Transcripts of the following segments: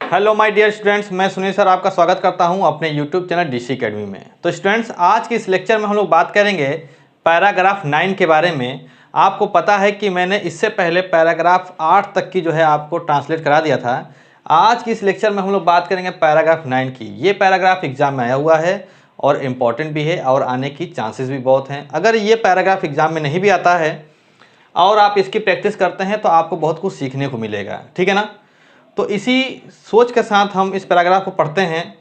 Hello my dear students, मैं Sunil sir आपका स्वागत करता हूं अपने यूट्यूब चैनल डीसी अकेडमी में। तो स्टूडेंट्स, आज के इस लेक्चर में हम लोग बात करेंगे पैराग्राफ 9 के बारे में। आपको पता है कि मैंने इससे पहले पैराग्राफ 8 तक की जो है आपको ट्रांसलेट करा दिया था। आज की इस लेक्चर में हम लोग बात करेंगे पैराग्राफ 9 की। ये पैराग्राफ एग्जाम में आया हुआ है और इम्पॉर्टेंट भी है और आने की चांसेस भी बहुत हैं। अगर ये पैराग्राफ एग्जाम में नहीं भी आता है और आप इसकी प्रैक्टिस करते हैं तो आपको बहुत कुछ सीखने को मिलेगा, ठीक है ना। तो इसी सोच के साथ हम इस पैराग्राफ को पढ़ते हैं।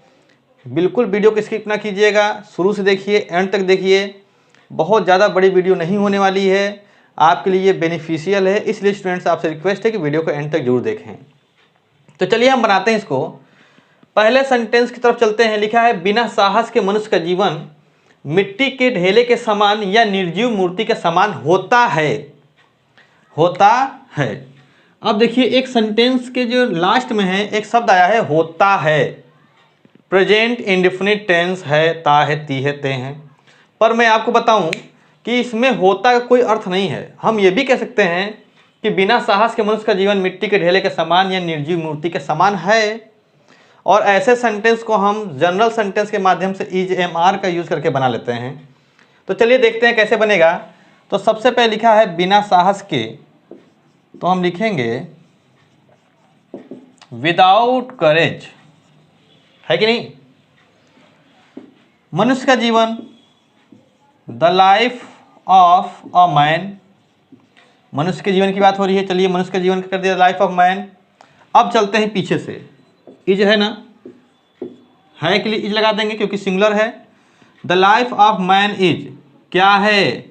बिल्कुल वीडियो को स्किप ना कीजिएगा, शुरू से देखिए, एंड तक देखिए। बहुत ज़्यादा बड़ी वीडियो नहीं होने वाली है, आपके लिए ये बेनिफिशियल है, इसलिए स्टूडेंट्स आपसे रिक्वेस्ट है कि वीडियो को एंड तक जरूर देखें। तो चलिए हम बनाते हैं इसको। पहले सेंटेंस की तरफ चलते हैं। लिखा है, बिना साहस के मनुष्य का जीवन मिट्टी के ढेले के समान या निर्जीव मूर्ति के समान होता है। होता है। अब देखिए, एक सेंटेंस के जो लास्ट में है एक शब्द आया है होता है। प्रेजेंट इंडेफिनिट टेंस है, ता है, ती है, ते हैं। पर मैं आपको बताऊं कि इसमें होता का कोई अर्थ नहीं है। हम ये भी कह सकते हैं कि बिना साहस के मनुष्य का जीवन मिट्टी के ढेले के समान या निर्जीव मूर्ति के समान है। और ऐसे सेंटेंस को हम जनरल सेंटेंस के माध्यम से इज एम आर का यूज करके बना लेते हैं। तो चलिए देखते हैं कैसे बनेगा। तो सबसे पहले लिखा है बिना साहस के, तो हम लिखेंगे विदाउट करेज, है कि नहीं। मनुष्य का जीवन, the life of a man. मनुष्य के जीवन की बात हो रही है, चलिए मनुष्य का जीवन कर दिया लाइफ ऑफ मैन। अब चलते हैं पीछे से। इज है ना, है के लिए इज लगा देंगे क्योंकि सिंगुलर है। The life of man is क्या है,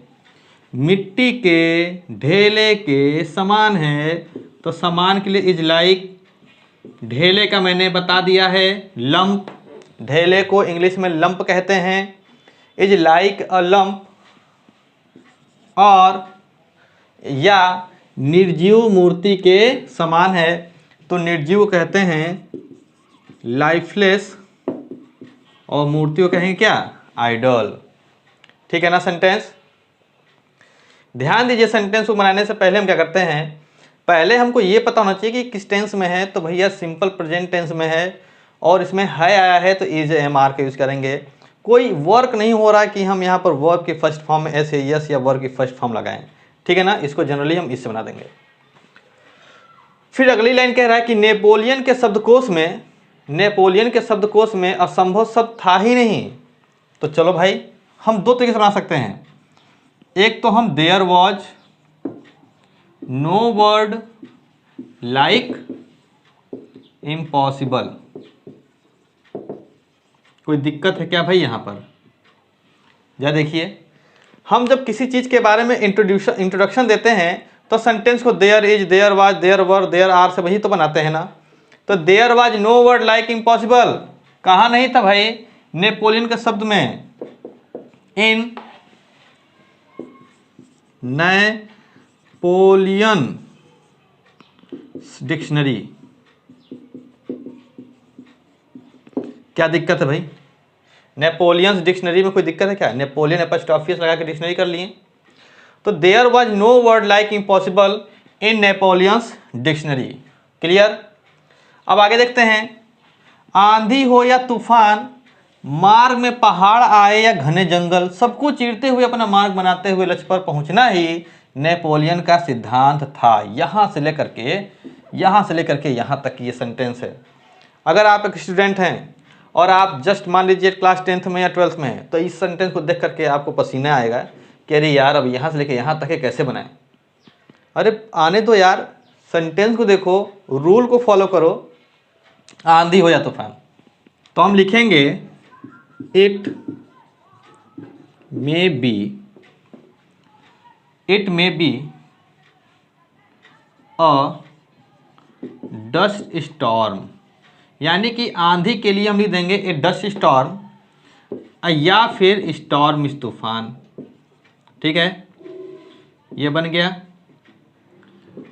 मिट्टी के ढेले के समान है। तो समान के लिए इज लाइक, ढेले का मैंने बता दिया है लंप। ढेले को इंग्लिश में लंप कहते हैं। Is like a lump. और या निर्जीव मूर्ति के समान है, तो निर्जीव कहते हैं लाइफलेस और मूर्ति को कहेंगे क्या, आइडल। ठीक है ना सेंटेंस। ध्यान दीजिए, सेंटेंस को बनाने से पहले हम क्या करते हैं, पहले हमको ये पता होना चाहिए कि किस टेंस में है। तो भैया सिंपल प्रेजेंट टेंस में है और इसमें है आया है तो इज एम आर का यूज़ करेंगे। कोई वर्क नहीं हो रहा कि हम यहाँ पर वर्ब की फर्स्ट फॉर्म में एस यस या वर्ब की फर्स्ट फॉर्म लगाएं, ठीक है ना। इसको जनरली हम इससे बना देंगे। फिर अगली लाइन कह रहा है कि नेपोलियन के शब्दकोश में असंभव शब्द था ही नहीं। तो चलो भाई, हम दो तरीके से बना सकते हैं। एक तो हम there was no word like impossible. कोई दिक्कत है क्या भाई यहाँ पर? या देखिए, हम जब किसी चीज़ के बारे में इंट्रोडक्शन देते हैं तो सेंटेंस को there is, there was, there were, there are से वही तो बनाते हैं ना। तो there was no word like impossible कहाँ नहीं था भाई, नेपोलियन के शब्द में, इन नेपोलियन डिक्शनरी। क्या दिक्कत है भाई? नेपोलियंस डिक्शनरी में कोई दिक्कत है क्या? नेपोलियन एपोस्ट्रोफियस लगा के डिक्शनरी कर लिए। तो there was no word like impossible in Napoleon's dictionary. Clear. अब आगे देखते हैं। आंधी हो या तूफान, मार्ग में पहाड़ आए या घने जंगल, सबको चीरते हुए अपना मार्ग बनाते हुए लक्ष्य पर पहुंचना ही नेपोलियन का सिद्धांत था। यहाँ से लेकर के यहाँ तक ये सेंटेंस है। अगर आप एक स्टूडेंट हैं और आप जस्ट मान लीजिए क्लास 10th में या 12th में हैं, तो इस सेंटेंस को देख करके आपको पसीना आएगा कि अरे यार, अब यहाँ से लेकर यहाँ तक है कैसे बनाएं। अरे आने दो यार, सेंटेंस को देखो, रूल को फॉलो करो। आंधी हो या तूफान, तो हम लिखेंगे it may be a dust storm. यानी कि आंधी के लिए हम लिख देंगे ए डस्ट स्टॉर्म या फिर स्टॉर्म इस तूफान। ठीक है, ये बन गया।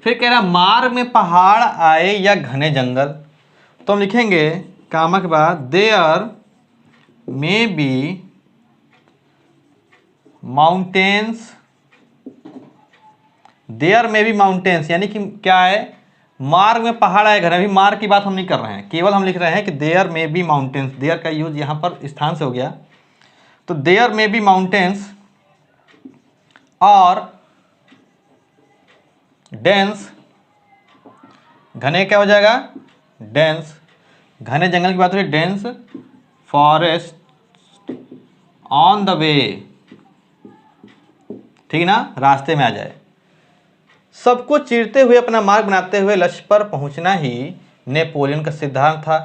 फिर कह रहा मार्ग में पहाड़ आए या घने जंगल, तो हम लिखेंगे कामा के बाद there may be mountains. There may be mountains यानी कि क्या है, मार्ग में पहाड़ आए घर, अभी मार्ग की बात हम नहीं कर रहे हैं, केवल हम लिख रहे हैं कि there may be mountains. There का यूज यहाँ पर स्थान से हो गया, तो देयर मे बी माउंटेन्स और डेंस, घने क्या हो जाएगा, डेंस, घने जंगल की बात हो रही है, डेंस फॉरेस्ट ऑन द वे, ठीक है ना, रास्ते में आ जाए। सबको चीरते हुए अपना मार्ग बनाते हुए लक्ष्य पर पहुंचना ही नेपोलियन का सिद्धांत था।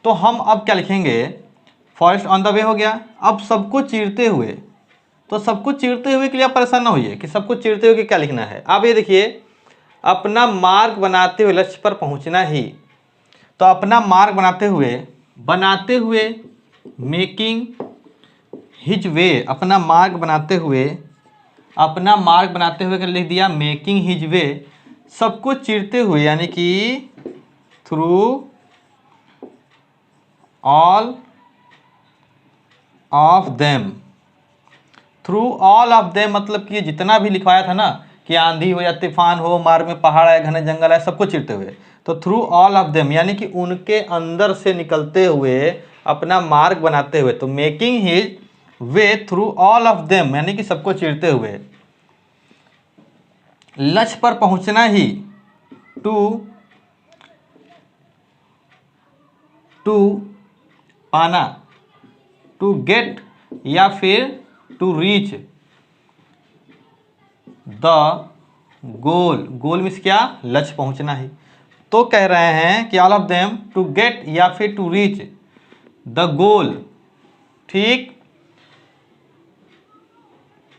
तो हम अब क्या लिखेंगे, फॉरेस्ट ऑन द वे हो गया। अब सबको चीरते हुए, तो सबको चीरते हुए के लिए आप परेशान ना होइए कि सबको चीरते हुए क्या लिखना है। अब ये देखिए, अपना मार्ग बनाते हुए लक्ष्य पर पहुंचना ही, तो अपना मार्ग बनाते हुए मेकिंग हिज वे, अपना मार्ग बनाते हुए कर लिख दिया मेकिंग हिज वे, सबको चीरते हुए, यानी कि through all of them. Through all of them मतलब कि जितना भी लिखवाया था ना कि आंधी हो या तूफान हो, मार्ग में पहाड़ आए, घने जंगल आए, सबको चीरते हुए, तो थ्रू ऑल ऑफ देम यानी कि उनके अंदर से निकलते हुए, अपना मार्ग बनाते हुए, तो making his way through all of them यानी कि सबको चीरते हुए, लक्ष्य पर पहुंचना ही, टू पाना, टू गेट या फिर to reach the goal, goal means क्या, लक्ष्य पहुंचना ही। तो कह रहे हैं कि all of them to get या फिर टू रीच द गोल, ठीक,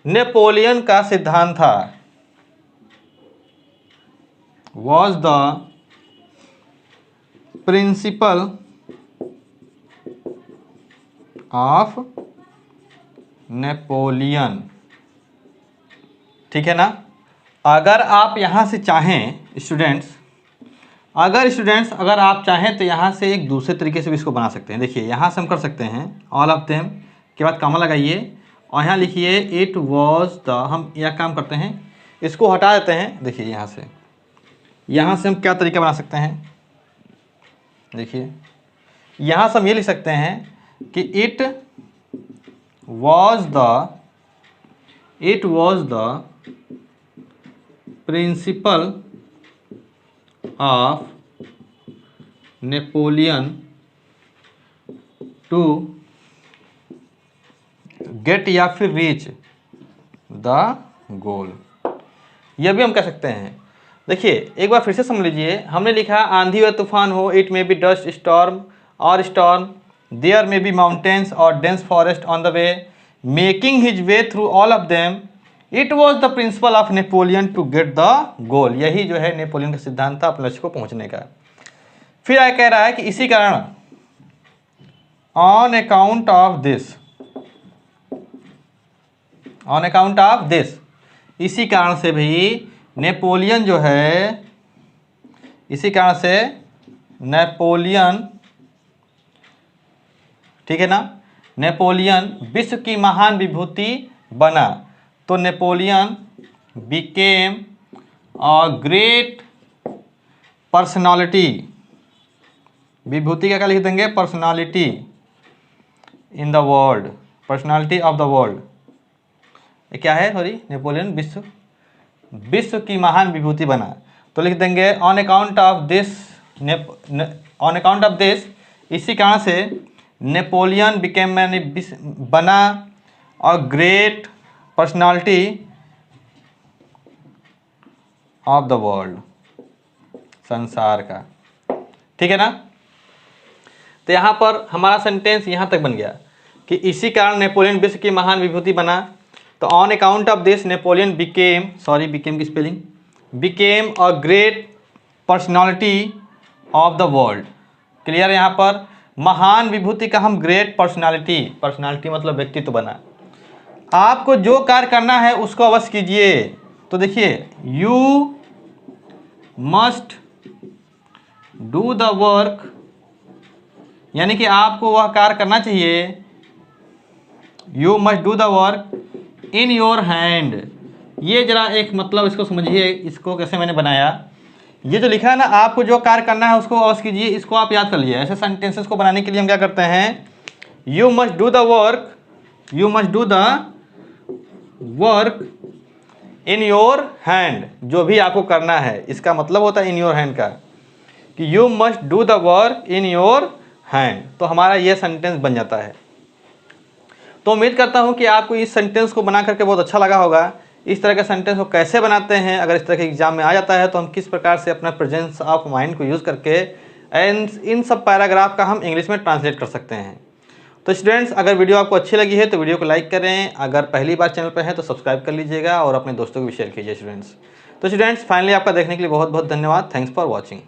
नेपोलियन का सिद्धांत था, was the principle of Napoleon, ठीक है ना। अगर आप यहाँ से चाहें स्टूडेंट्स, अगर आप चाहें तो यहाँ से एक दूसरे तरीके से भी इसको बना सकते हैं। देखिए यहाँ से हम कर सकते हैं ऑल ऑफ देम के बाद कॉमा लगाइए और यहाँ लिखिए इट वॉज द, हम यह काम करते हैं, इसको हटा देते हैं। देखिए यहाँ से हम क्या तरीका बना सकते हैं, देखिए यहाँ से हम ये लिख सकते हैं कि it was the principle of Napoleon to get या फिर रीच द गोल, यह भी हम कह सकते हैं। देखिए एक बार फिर से समझ लीजिए, हमने लिखा आंधी व तूफान हो, it may be dust storm और storm, there may be mountains और dense forest on the way, making his way through all of them, it was the principle of Napoleon to get the goal, यही जो है Napoleon का सिद्धांत था अपने लक्ष्य को पहुंचने का। फिर आगे कह रहा है कि इसी कारण ऑन अकाउंट ऑफ दिस, इसी कारण से भी नेपोलियन जो है, इसी कारण से नेपोलियन, ठीक है ना, नेपोलियन विश्व की महान विभूति बना। तो Napoleon became a great personality, विभूति का क्या लिख देंगे, personality in the world, personality of the world, ये क्या है, सॉरी, नेपोलियन विश्व की महान विभूति बना। तो लिख देंगे ऑन अकाउंट ऑफ दिस, इसी कारण से नेपोलियन बिकेम, बना और great personality of the world, संसार का, ठीक है ना। तो यहाँ पर हमारा सेंटेंस यहाँ तक बन गया कि इसी कारण नेपोलियन विश्व की महान विभूति बना। तो on account of this Napoleon became की spelling, became a great personality of the world, clear. यहाँ पर महान विभूति का हम ग्रेट पर्सनालिटी मतलब व्यक्तित्व बना। आपको जो कार्य करना है उसको अवश्य कीजिए। तो देखिए you must do the work, यानी कि आपको वह कार्य करना चाहिए, you must do the work in your hand. ये जरा एक मतलब इसको समझिए, इसको कैसे मैंने बनाया। ये जो लिखा है ना, आपको जो कार्य करना है उसको अवश्य कीजिए, इसको आप याद कर लीजिए। ऐसे सेंटेंसेस को बनाने के लिए हम क्या करते हैं, you must do the work, you must do the work in your hand. जो भी आपको करना है, इसका मतलब होता है इन योर हैंड का, कि you must do the work in your hand. तो हमारा ये सेंटेंस बन जाता है। तो उम्मीद करता हूँ कि आपको इस सेंटेंस को बना करके बहुत अच्छा लगा होगा। इस तरह के सेंटेंस को कैसे बनाते हैं, अगर इस तरह के एग्जाम में आ जाता है तो हम किस प्रकार से अपना प्रेजेंस ऑफ माइंड को यूज़ करके इन सब पैराग्राफ का हम इंग्लिश में ट्रांसलेट कर सकते हैं। तो स्टूडेंट्स, अगर वीडियो आपको अच्छी लगी है तो वीडियो को लाइक करें, अगर पहली बार चैनल पर हैं तो सब्सक्राइब कर लीजिएगा और अपने दोस्तों को भी शेयर कीजिए स्टूडेंट्स। तो स्टूडेंट्स, फाइनली आपका देखने के लिए बहुत बहुत धन्यवाद। Thanks for watching.